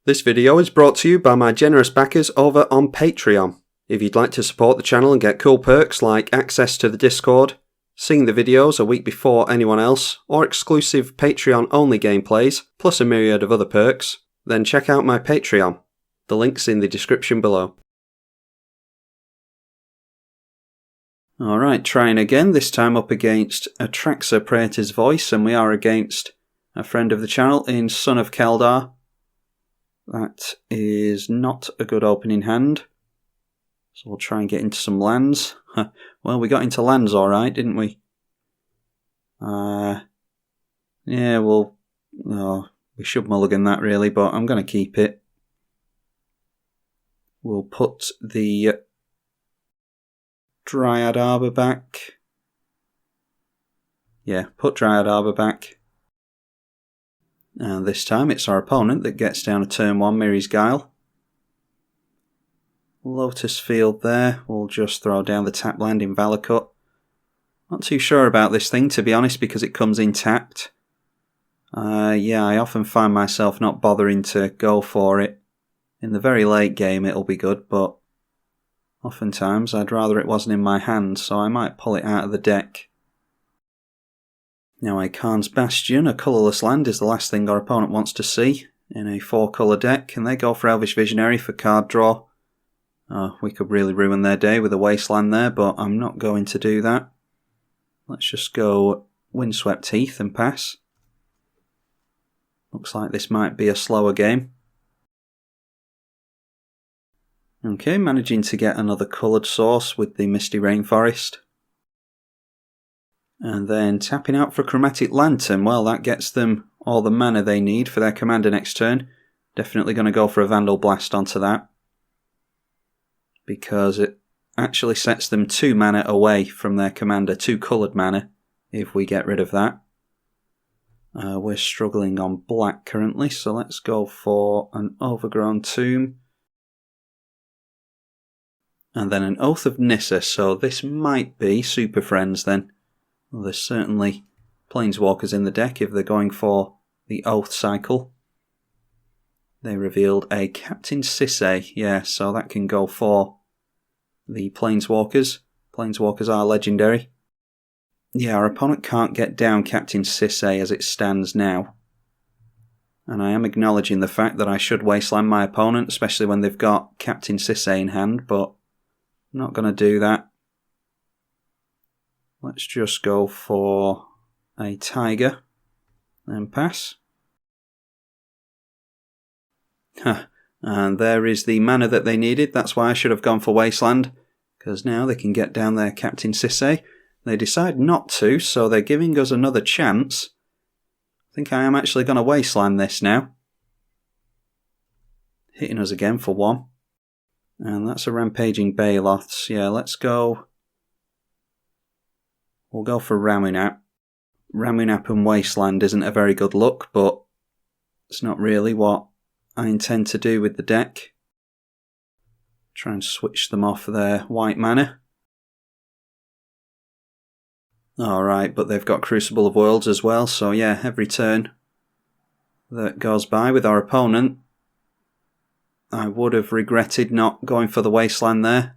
This video is brought to you by my generous backers over on Patreon. If you'd like to support the channel and get cool perks like access to the Discord, seeing the videos a week before anyone else, or exclusive Patreon-only gameplays, plus a myriad of other perks, then check out my Patreon. The link's in the description below. Alright, trying again, this time up against Atraxa Praetors Voice, and we are against a friend of the channel in Son of Keldar. That is not a good opening hand. So we'll try and get into some lands. Well, we got into lands alright, didn't we? Yeah, well, we should mulligan that really, but I'm going to keep it. We'll put the Dryad Arbor back. Yeah, put Dryad Arbor back. And this time it's our opponent that gets down a turn 1 Mirri's Guile. Lotus Field there, we'll just throw down the tap land in Valakut. Not too sure about this thing, to be honest, because it comes in tapped. Yeah, I often find myself not bothering to go for it. In the very late game it'll be good, but oftentimes I'd rather it wasn't in my hand, so I might pull it out of the deck. Now a Khan's Bastion, a colourless land, is the last thing our opponent wants to see in a 4-colour deck, and they go for Elvish Visionary for card draw. We could really ruin their day with a Wasteland there, but I'm not going to do that. Let's just go Windswept Heath and pass. Looks like this might be a slower game. Okay, managing to get another coloured source with the Misty Rainforest. And then tapping out for Chromatic Lantern. Well, that gets them all the mana they need for their commander next turn. Definitely going to go for a Vandal Blast onto that, because it actually sets them 2 mana away from their commander, 2 coloured mana, if we get rid of that. We're struggling on black currently, so let's go for an Overgrown Tomb. And then an Oath of Nissa, so this might be Super Friends then. Well, there's certainly Planeswalkers in the deck if they're going for the Oath cycle. They revealed a Captain Sisay, yeah, so that can go for the Planeswalkers. Planeswalkers are legendary. Yeah, our opponent can't get down Captain Sisay as it stands now. And I am acknowledging the fact that I should Wasteland my opponent, especially when they've got Captain Sisay in hand, but I'm not going to do that. Let's just go for a Tiger and pass. And there is the mana that they needed. That's why I should have gone for Wasteland, because now they can get down their Captain Sisay. They decide not to, so they're giving us another chance. I think I am actually going to Wasteland this now. Hitting us again for 1. And that's a Rampaging Baloths. Yeah, let's go. We'll go for Ramunap. Ramunap and Wasteland isn't a very good look, but it's not really what I intend to do with the deck. Try and switch them off their white mana. Alright, but they've got Crucible of Worlds as well, so yeah, every turn that goes by with our opponent, I would have regretted not going for the Wasteland there.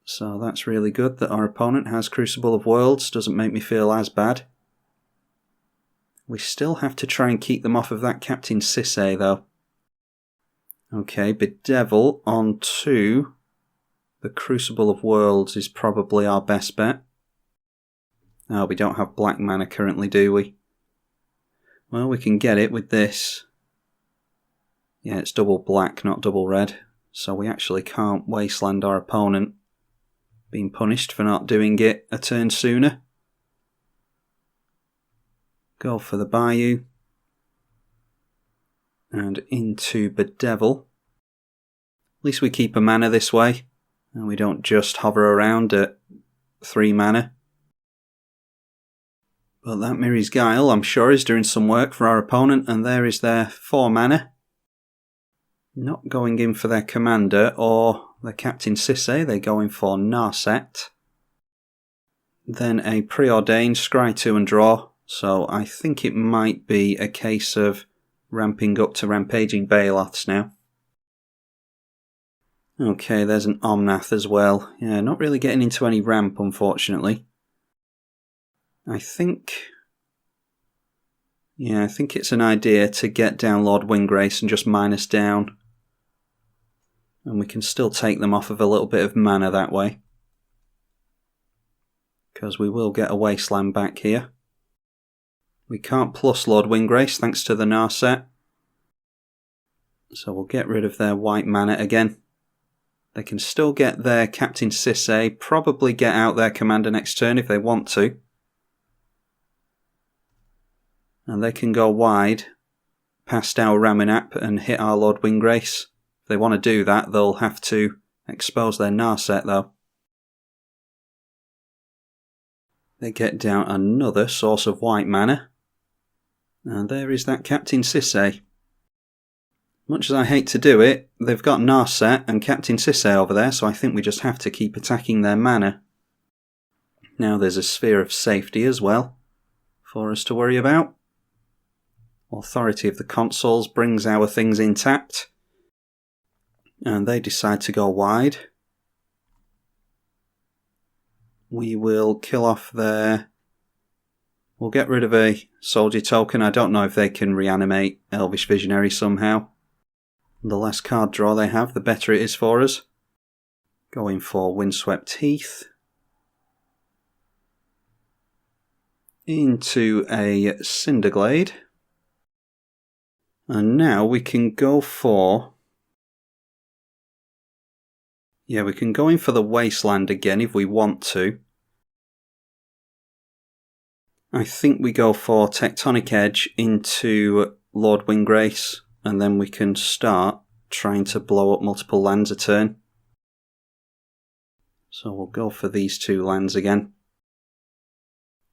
So that's really good that our opponent has Crucible of Worlds, doesn't make me feel as bad. We still have to try and keep them off of that Captain Sisay though. Okay, Bedevil onto the Crucible of Worlds is probably our best bet. Oh, we don't have black mana currently, do we? Well, we can get it with this. Yeah, it's double black, not double red. So we actually can't Wasteland our opponent. Being punished for not doing it a turn sooner. Go for the Bayou. And into Bedevil. At least we keep a mana this way. And we don't just hover around at 3 mana. But that Mirri's Guile, I'm sure, is doing some work for our opponent. And there is their 4 mana. Not going in for their commander or the Captain Sisay, they go in for Narset. Then a preordained Scry 2 and draw, so I think it might be a case of ramping up to Rampaging Baloths now. Okay, there's an Omnath as well. Yeah, not really getting into any ramp, unfortunately. I think it's an idea to get down Lord Windgrace and just minus down. And we can still take them off of a little bit of mana that way. Because we will get a Wasteland back here. We can't plus Lord Windgrace thanks to the Narset. So we'll get rid of their white mana again. They can still get their Captain Sisay, probably get out their commander next turn if they want to. And they can go wide past our Ramunap and hit our Lord Windgrace. If they want to do that, they'll have to expose their Narset though. They get down another source of white mana. And there is that Captain Sisay. Much as I hate to do it, they've got Narset and Captain Sisay over there, so I think we just have to keep attacking their mana. Now there's a Sphere of Safety as well for us to worry about. Authority of the Consuls brings our things intact. And they decide to go wide. We will kill off their... We'll get rid of a soldier token. I don't know if they can reanimate Elvish Visionary somehow. The less card draw they have, the better it is for us. Going for Windswept Heath. Into a Cinderglade. And now we can go for... Yeah, we can go in for the Wasteland again if we want to. I think we go for Tectonic Edge into Lord Windgrace, and then we can start trying to blow up multiple lands a turn. So we'll go for these two lands again.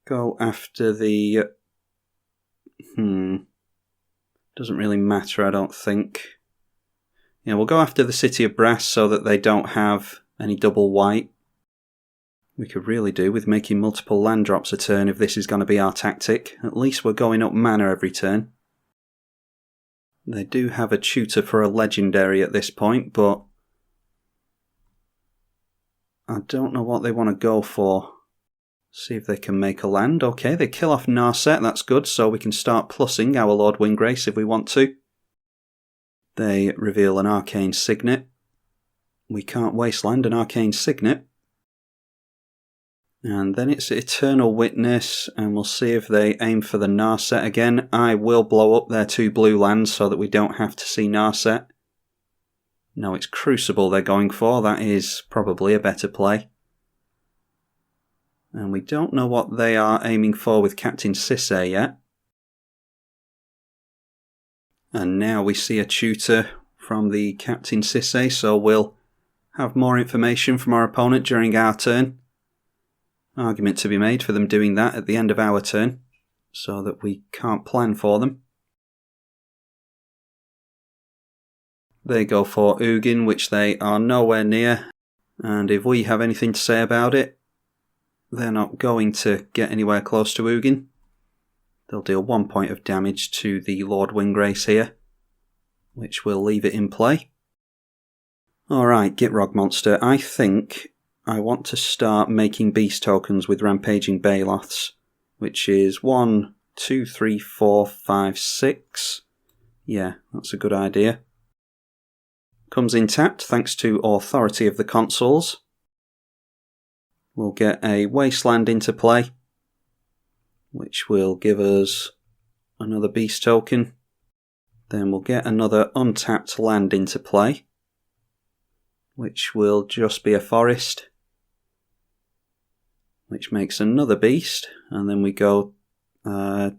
Go after the... Doesn't really matter, I don't think. Yeah, we'll go after the City of Brass so that they don't have any double white. We could really do with making multiple land drops a turn if this is going to be our tactic. At least we're going up mana every turn. They do have a tutor for a legendary at this point, but I don't know what they want to go for. See if they can make a land. Okay, they kill off Narset, that's good, so we can start plussing our Lord Windgrace if we want to. They reveal an Arcane Signet. We can't wasteland an Arcane Signet. And then it's Eternal Witness, and we'll see if they aim for the Narset again. I will blow up their 2 blue lands so that we don't have to see Narset. No, it's Crucible they're going for. That is probably a better play. And we don't know what they are aiming for with Captain Sisay yet. And now we see a tutor from the Captain Sisay, so we'll have more information from our opponent during our turn. Argument to be made for them doing that at the end of our turn, so that we can't plan for them. They go for Ugin, which they are nowhere near, and if we have anything to say about it, they're not going to get anywhere close to Ugin. They'll deal 1 point of damage to the Lord Windgrace here, which will leave it in play. Alright, Gitrog Monster, I think I want to start making beast tokens with Rampaging Baloths, which is 1, 2, 3, 4, 5, 6. Yeah, that's a good idea. Comes in tapped thanks to Authority of the Consuls. We'll get a Wasteland into play, which will give us another beast token. Then we'll get another untapped land into play, which will just be a forest, which makes another beast, and then we go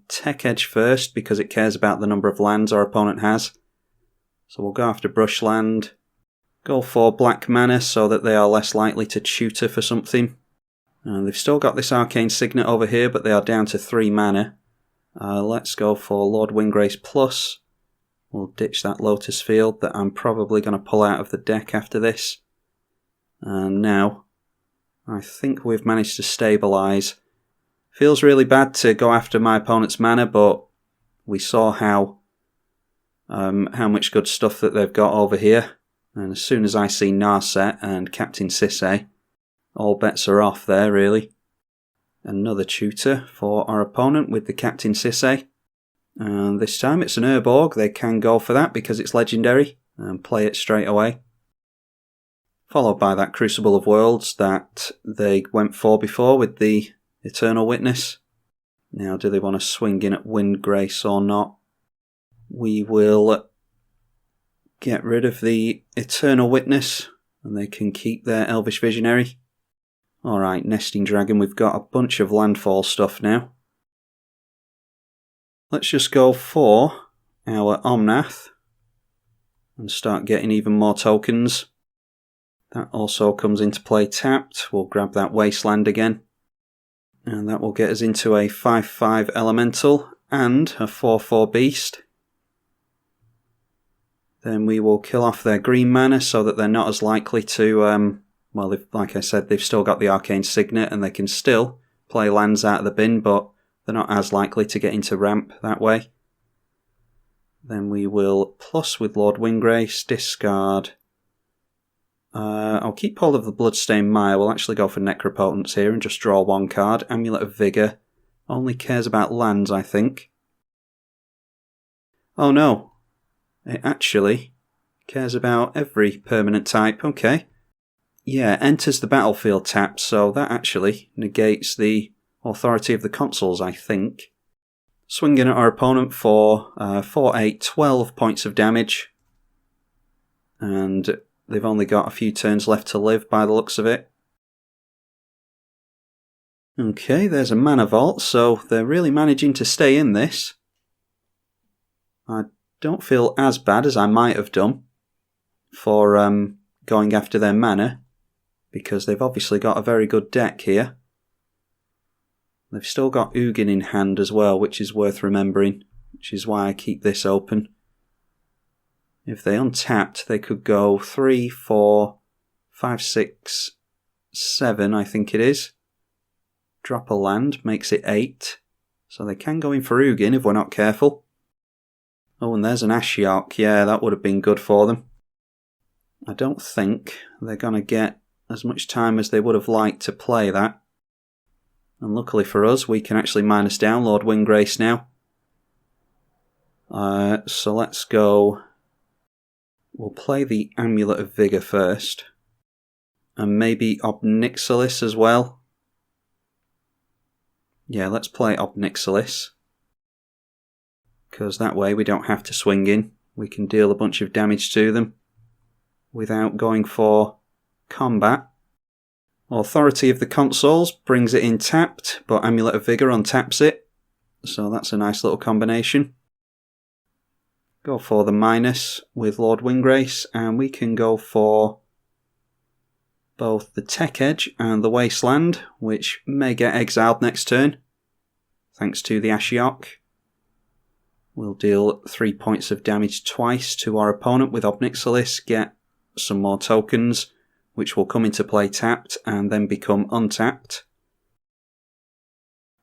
Tech Edge first because it cares about the number of lands our opponent has. So we'll go after Brushland, go for black mana so that they are less likely to tutor for something. And they've still got this Arcane Signet over here, but they are down to 3 mana. Let's go for Lord Windgrace Plus. We'll ditch that Lotus Field that I'm probably going to pull out of the deck after this. And now I think we've managed to stabilise. Feels really bad to go after my opponent's mana, but we saw how much good stuff that they've got over here. And as soon as I see Narset and Captain Sisay, all bets are off there, really. Another tutor for our opponent with the Captain Sisay. And this time it's an Urborg. They can go for that because it's legendary and play it straight away. Followed by that Crucible of Worlds that they went for before with the Eternal Witness. Now, do they want to swing in at Windgrace or not? We will get rid of the Eternal Witness and they can keep their Elvish Visionary. Alright, Nesting Dragon, we've got a bunch of landfall stuff now. Let's just go for our Omnath and start getting even more tokens. That also comes into play tapped. We'll grab that Wasteland again. And that will get us into a 5/5 Elemental and a 4/4 Beast. Then we will kill off their green mana so that they're not as likely to, well, like I said, they've still got the Arcane Signet and they can still play lands out of the bin, but they're not as likely to get into ramp that way. Then we will plus with Lord Windgrace, discard. I'll keep hold of the Bloodstained Mire. We'll actually go for Necropotence here and just draw one card. Amulet of Vigour only cares about lands, I think. Oh no, it actually cares about every permanent type. Okay. Yeah, enters the battlefield tapped, so that actually negates the authority of the consoles, I think. Swinging at our opponent for 4, 8, 12 points of damage. And they've only got a few turns left to live by the looks of it. Okay, there's a Mana Vault, so they're really managing to stay in this. I don't feel as bad as I might have done for going after their mana, because they've obviously got a very good deck here. They've still got Ugin in hand as well, which is worth remembering, which is why I keep this open. If they untapped, they could go 3, 4, 5, 6, 7, I think it is. Drop a land, makes it 8. So they can go in for Ugin if we're not careful. Oh, and there's an Ashiok. Yeah, that would have been good for them. I don't think they're going to get as much time as they would have liked to play that. And luckily for us, we can actually minus down Lord Windgrace now. So let's go. We'll play the Amulet of Vigour first. And maybe Obnixilis as well. Yeah, let's play Obnixilis. Because that way we don't have to swing in. We can deal a bunch of damage to them without going for combat. Authority of the Consoles brings it in tapped, but Amulet of Vigour untaps it. So that's a nice little combination. Go for the minus with Lord Windgrace, and we can go for both the Tech Edge and the Wasteland, which may get exiled next turn, thanks to the Ashiok. We'll deal 3 points of damage twice to our opponent with Obnixilis, get some more tokens, which will come into play tapped and then become untapped.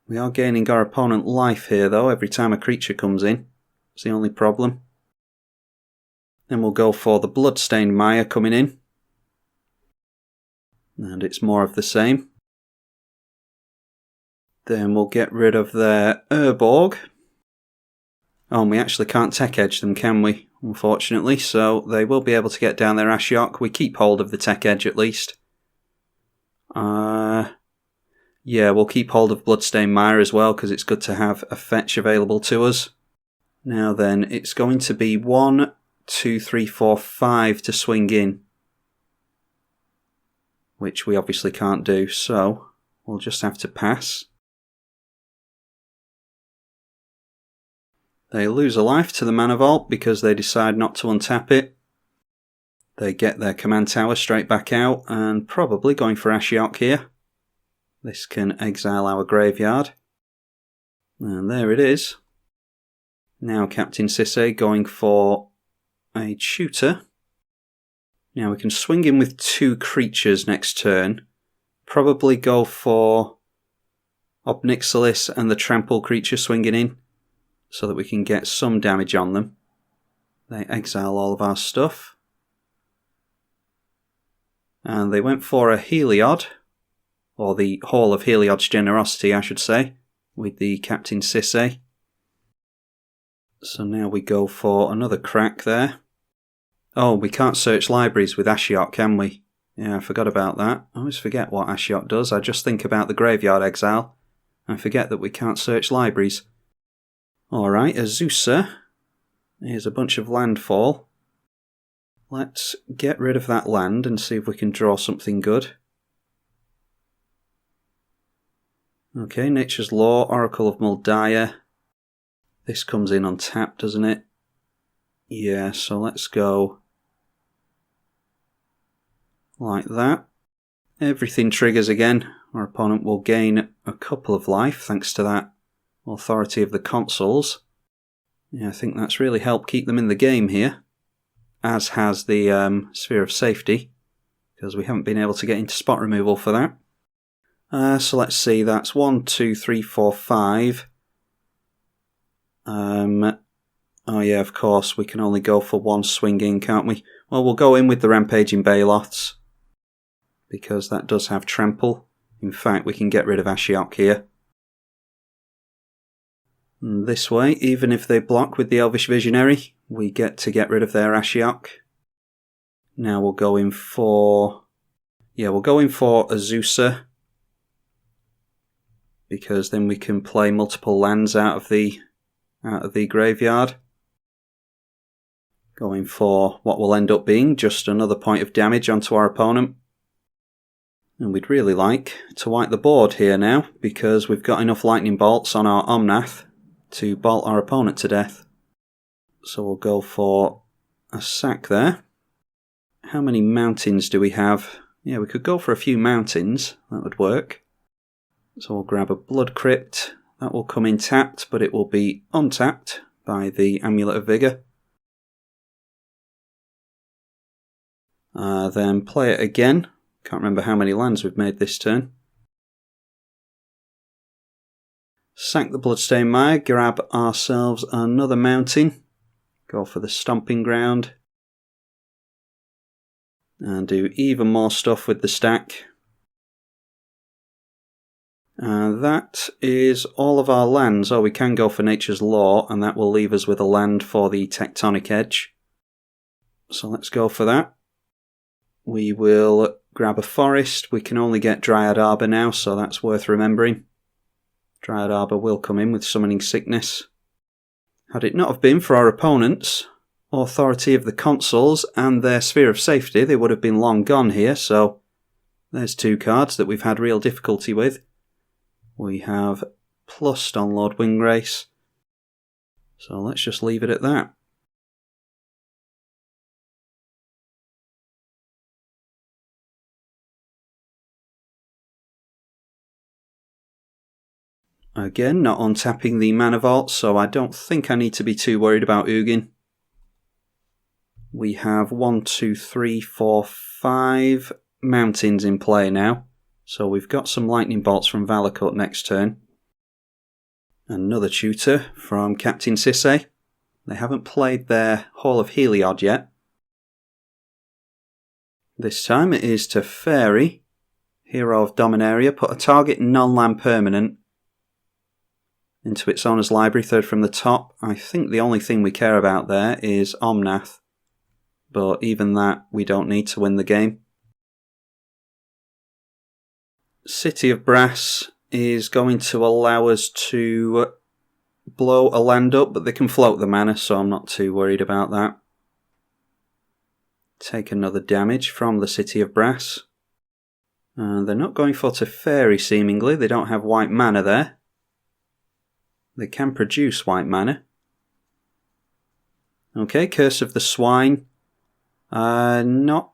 We are gaining our opponent life here though, every time a creature comes in. It's the only problem. Then we'll go for the Bloodstained Mire coming in. And it's more of the same. Then we'll get rid of their Urborg. Oh, and we actually can't Tech Edge them, can we? Unfortunately, so they will be able to get down their Ashiok. We keep hold of the Tech Edge at least. Yeah, we'll keep hold of Bloodstained Mire as well, because it's good to have a fetch available to us. Now then, it's going to be 1, 2, 3, 4, 5 to swing in, which we obviously can't do, so we'll just have to pass. They lose a life to the Mana Vault because they decide not to untap it. They get their command tower straight back out, and probably going for Ashiok here. This can exile our graveyard. And there it is. Now Captain Sisay going for a tutor. Now we can swing in with 2 creatures next turn. Probably go for Obnixilis and the trample creature swinging in, so that we can get some damage on them. They exile all of our stuff. And they went for a Heliod, or the Hall of Heliod's Generosity, I should say, with the Captain Sisse. So now we go for another crack there. Oh, we can't search libraries with Ashiok, can we? Yeah, I forgot about that. I always forget what Ashiok does. I just think about the graveyard exile and forget that we can't search libraries. Alright, Azusa. Here's a bunch of landfall. Let's get rid of that land and see if we can draw something good. Okay, Nature's Law, Oracle of Muldiah. This comes in on tap, doesn't it? Yeah, so let's go like that. Everything triggers again. Our opponent will gain a couple of life thanks to that Authority of the Consuls. Yeah, I think that's really helped keep them in the game here, as has the Sphere of Safety, because we haven't been able to get into spot removal for that. So let's see, that's 1, 2, 3, 4, 5. Oh yeah, of course, we can only go for 1 swing in, can't we? Well, we'll go in with the Rampaging Baloths, because that does have trample. In fact, we can get rid of Ashiok here. And this way, even if they block with the Elvish Visionary, we get to get rid of their Ashiok. Now we'll go in for... yeah, we'll go in for Azusa, because then we can play multiple lands out of the graveyard. Going for what will end up being just another point of damage onto our opponent. And we'd really like to wipe the board here now, because we've got enough lightning bolts on our Omnath to bolt our opponent to death. So we'll go for a sack there. How many mountains do we have? Yeah, we could go for a few mountains. That would work. So we'll grab a Blood Crypt. That will come in tapped, but it will be untapped by the Amulet of Vigour. Then play it again. Can't remember how many lands we've made this turn. Sack the Bloodstained Mire, grab ourselves another mountain. Go for the Stomping Ground. And do even more stuff with the stack. That is all of our lands. Oh, we can go for Nature's Law, and that will leave us with a land for the Tectonic Edge. So let's go for that. We will grab a forest. We can only get Dryad Arbor now, so that's worth remembering. Dryad Arbor will come in with Summoning Sickness. Had it not have been for our opponents' Authority of the Consuls and their Sphere of Safety, they would have been long gone here, so there's 2 cards that we've had real difficulty with. We have plus on Lord Windgrace, so let's just leave it at that. Again, not untapping the Mana Vault, so I don't think I need to be too worried about Ugin. We have 1, 2, 3, 4, 5 mountains in play now. So we've got some Lightning Bolts from Valakut next turn. Another tutor from Captain Sisse. They haven't played their Hall of Heliod yet. This time it is to Fairy, Hero of Dominaria. Put a target non-land permanent into its owner's library, 3rd from the top. I think the only thing we care about there is Omnath. But even that, we don't need to win the game. City of Brass is going to allow us to blow a land up, but they can float the mana, so I'm not too worried about that. Take another damage from the City of Brass. They're not going for Teferi, seemingly. They don't have white mana there. They can produce white mana. Okay, Curse of the Swine. Not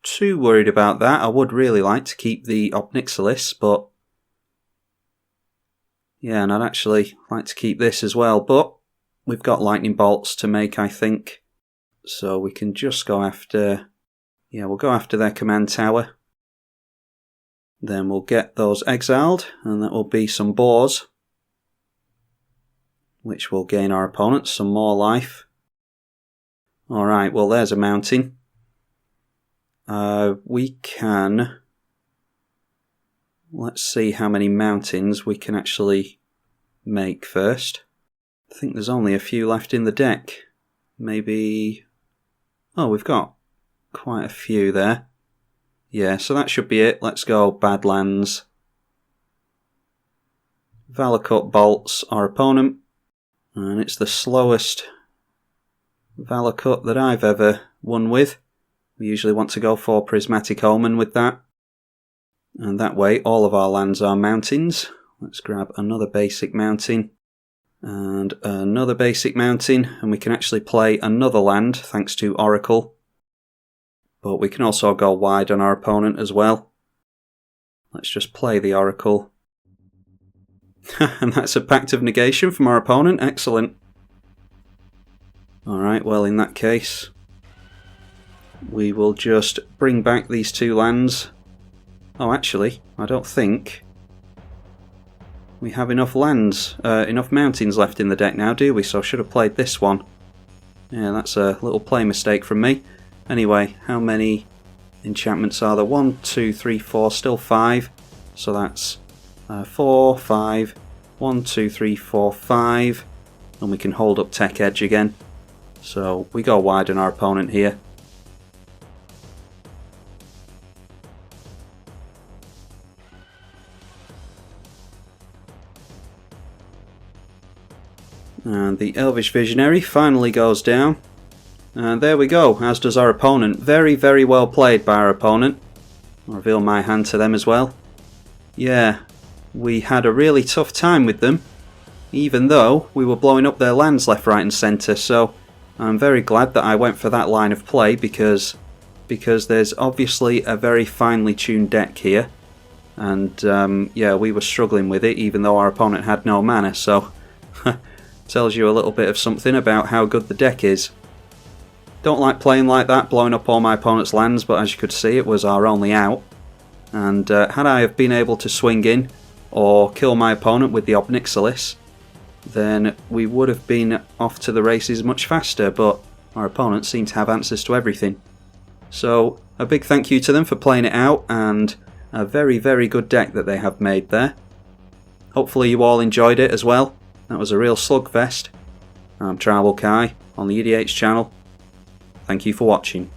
too worried about that. I would really like to keep the Obnixilis, but yeah, and I'd actually like to keep this as well, but we've got lightning bolts to make, I think, so we can just go after Yeah, we'll go after their command tower. Then we'll get those exiled, and that will be some boars, which will gain our opponents some more life. Alright, well there's a mountain. We can... Let's see how many mountains we can actually make first. I think there's only a few left in the deck. Maybe... Oh, we've got quite a few there. Yeah, so that should be it. Let's go Badlands. Valakut bolts our opponent. And it's the slowest Valakut that I've ever won with. We usually want to go for Prismatic Omen with that. And that way all of our lands are mountains. Let's grab another basic mountain. And another basic mountain. And we can actually play another land thanks to Oracle. But we can also go wide on our opponent as well. Let's just play the Oracle. And that's a Pact of Negation from our opponent. Excellent. Alright, well in that case, we will just bring back these two lands. Oh, actually, I don't think we have enough lands, enough mountains left in the deck now, do we? So I should have played this one. Yeah, that's a little play mistake from me. Anyway, how many enchantments are there? 1, 2, 3, 4, still 5. So that's 4, 5, 1, 2, 3, 4, 5. And we can hold up Tech Edge again. So we go wide on our opponent here. And the Elvish Visionary finally goes down. And there we go, as does our opponent. Very, very well played by our opponent. I'll reveal my hand to them as well. Yeah, we had a really tough time with them, even though we were blowing up their lands left, right and centre. So I'm very glad that I went for that line of play because there's obviously a very finely tuned deck here. And yeah, we were struggling with it even though our opponent had no mana. So tells you a little bit of something about how good the deck is. Don't like playing like that, blowing up all my opponent's lands, but as you could see it was our only out. And had I have been able to swing in or kill my opponent with the Obnixilis, then we would have been off to the races much faster, but our opponent seemed to have answers to everything. So a big thank you to them for playing it out, and a very, very good deck that they have made there. Hopefully you all enjoyed it as well. That was a real slugfest. I'm tribalkai on the EDH channel. Thank you for watching.